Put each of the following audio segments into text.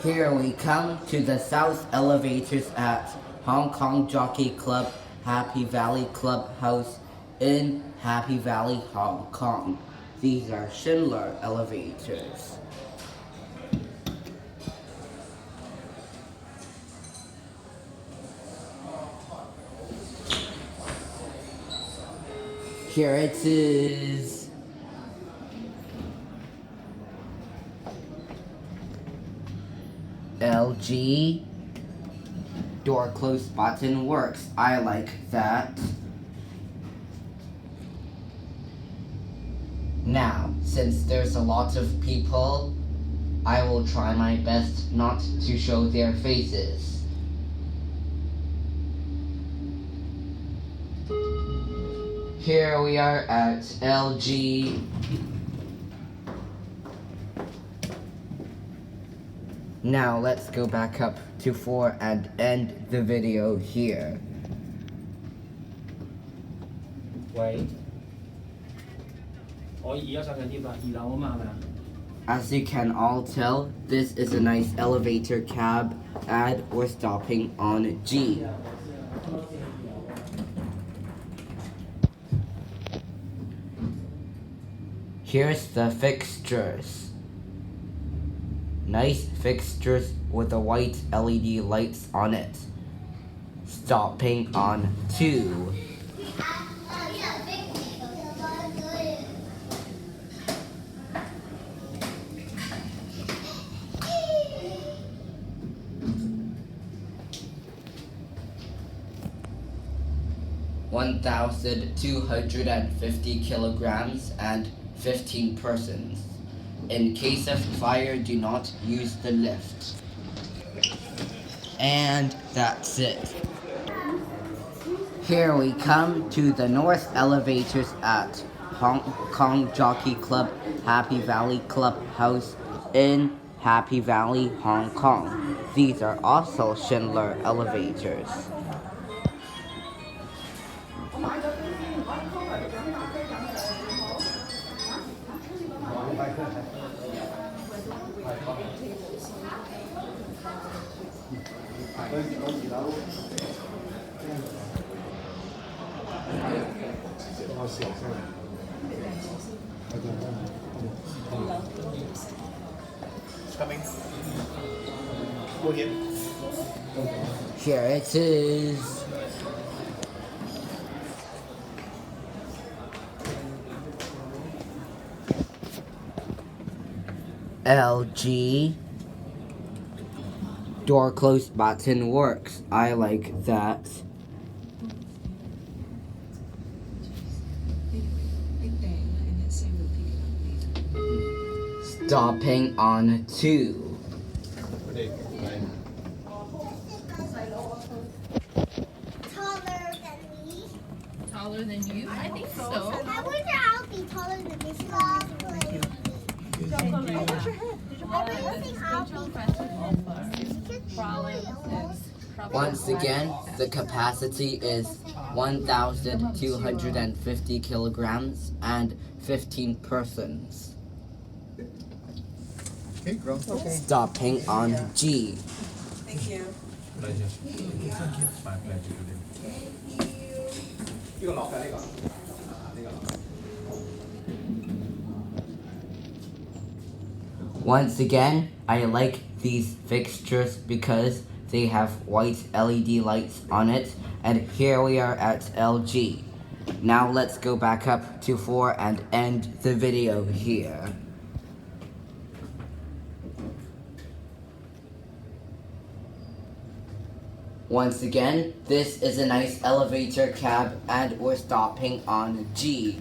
Here we come to the south elevators at Hong Kong Jockey Club, Happy Valley Clubhouse in Happy Valley, Hong Kong. These are Schindler elevators. Here it is. LG. Door close button works. I like that. Now, since there's a lot of people, I will try my best not to show their faces. Here we are at LG. Now let's go back up to 4 and end the video here. As you can all tell, this is a nice elevator cab and we're stopping on G. Here's the fixtures. Nice fixtures with the white LED lights on it. Stopping on 2. (1,250 kilograms and 15 persons. In case of fire, do not use the lift. And that's it. Here we come to the north elevators at Hong Kong Jockey Club, Happy Valley Clubhouse in Happy Valley, Hong Kong. These are also Schindler elevators. Coming. Go here. Here it is. LG. Door close button works. I like that. Stopping on 2. Taller than you? I think so. I wonder I'll be taller than this guy. What's your head? I think I'll be Once again, the capacity is 1,250 kilograms and 15 persons. Okay, girl. Okay. Stopping on G. Thank you. Pleasure. Thank you. My pleasure today. Once again, I like these fixtures because they have white LED lights on it, and here we are at LG. Now let's go back up to 4 and end the video here. Once again, this is a nice elevator cab and we're stopping on G.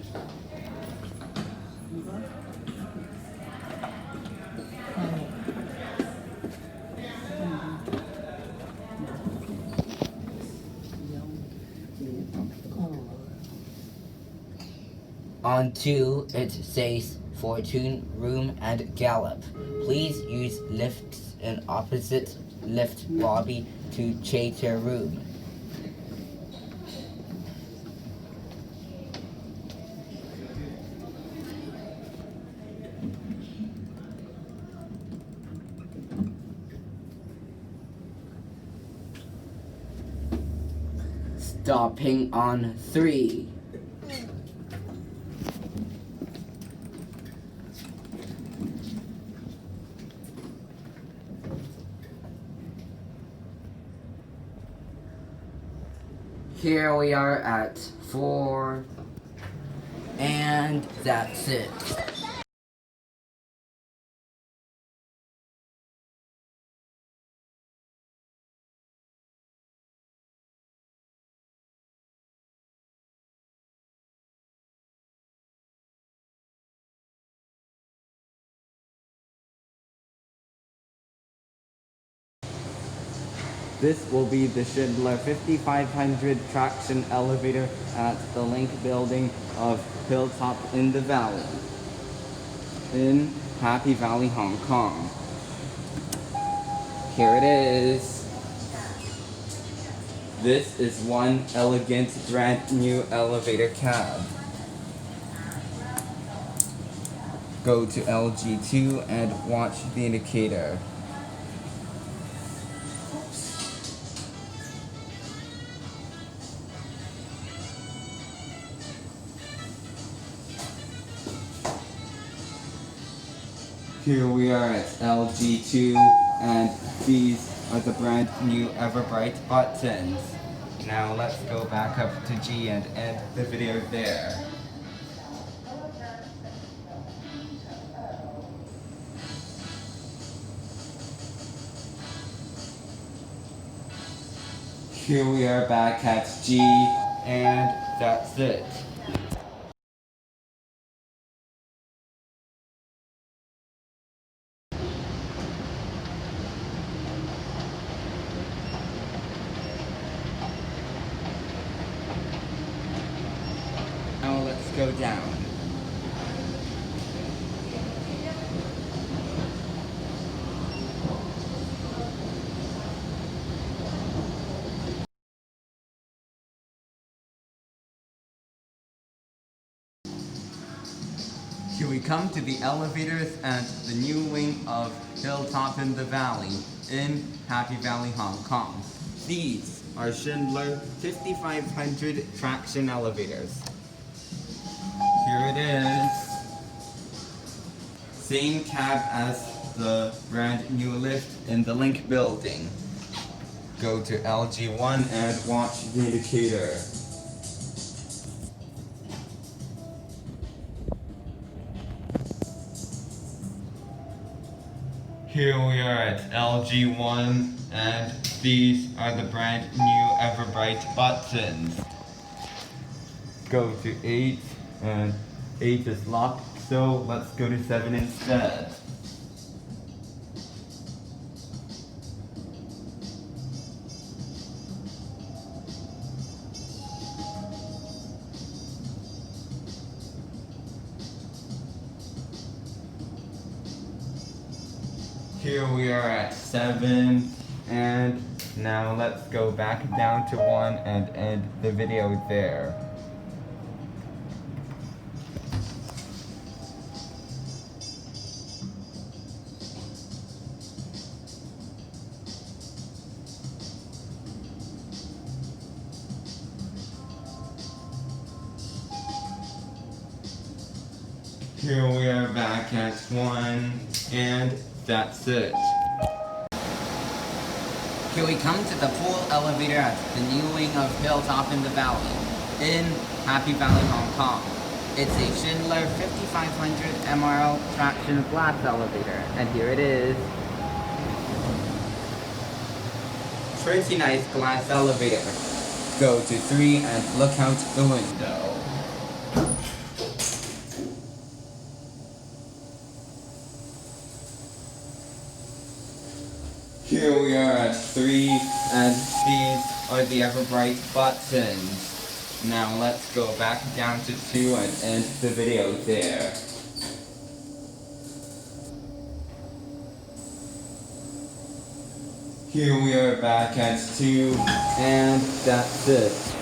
On 2, it says Fortune Room and Gallop. Please use lifts in opposite lift lobby to Chater Room. Stopping on 3. Here we are at 4, and that's it. This will be the Schindler 5500 traction elevator at the Link building of Hilltop in the Valley, in Happy Valley, Hong Kong. Here it is. This is one elegant brand new elevator cab. Go to LG2 and watch the indicator. Here we are at LG2, and these are the brand new Everbright buttons. Now let's go back up to G and end the video there. Here we are back at G, and that's it. Now let's go down. Here we come to the elevators at the new wing of Hilltop in the Valley in Happy Valley, Hong Kong. These are Schindler 5500 traction elevators. Here it is. Same cab as the brand new lift in the Link building. Go to LG1 and watch the indicator. Here we are at LG1, and these are the brand new Everbright buttons. Go to 8, and 8 is locked, so let's go to 7 instead. Here we are at 7, and now let's go back down to 1 and end the video there. Here we are back at 1, and that's it. Here we come to the pool elevator at the new wing of Hilltop in the Valley, in Happy Valley, Hong Kong. It's a Schindler 5500 MRL traction glass elevator, and here it is. Pretty nice glass elevator. Go to 3 and look out the window. Here we are at 3, and these are the Everbright buttons. Now let's go back down to 2 and end the video there. Here we are back at 2, and that's it.